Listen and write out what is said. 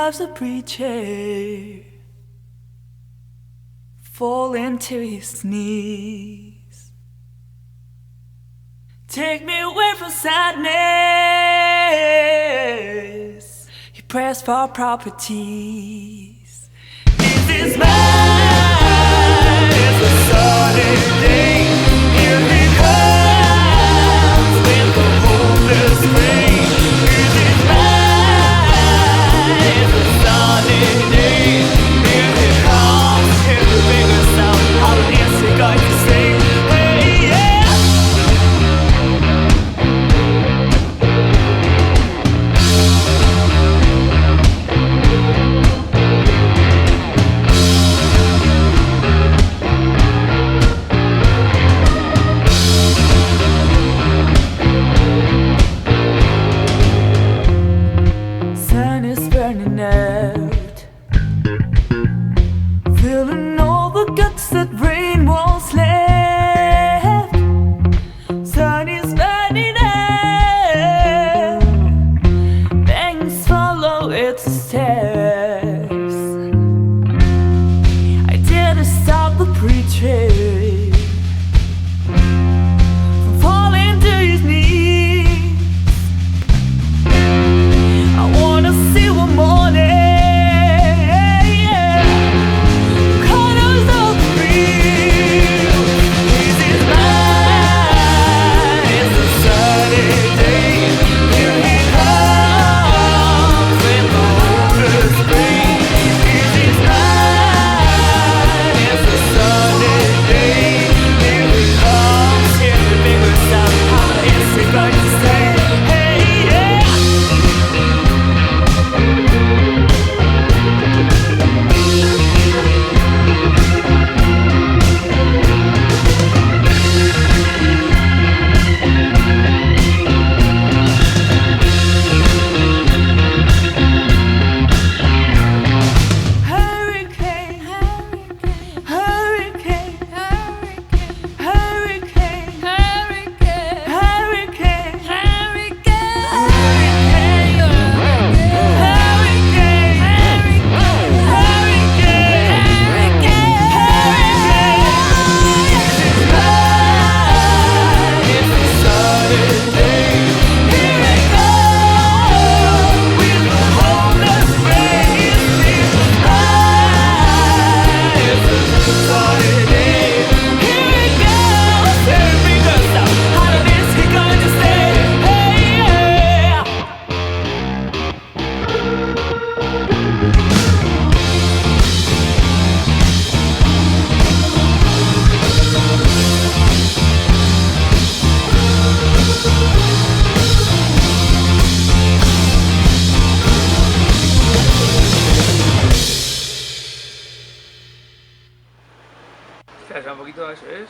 drives a preacher falling to his knees. Take me away from sadness. He prays for properties. This is mine. It's a sunny day. Here he comes with the hopeless rain. This is mine. It's a sunny day. Here he comes. Hear the bigger sound. How is he going to sing? Hey, yeah. Sun is burning out, filling all the guts that rain was left. Sun is burning out, banks follow its steps. I didn't stop the preacher from falling to his knees. I wanna see one morning. Colors of the field. This is mine. It's a sunny day. Here he comes with the hopeless rain. This is mine. It's a sunny day. Here he comes. Hear the bigger sound. How is he going to say? Hey, yeah. Hurricane, hurricane, hurricane, hurricane, hurricane, hurricane, Espera un poquito, eso es.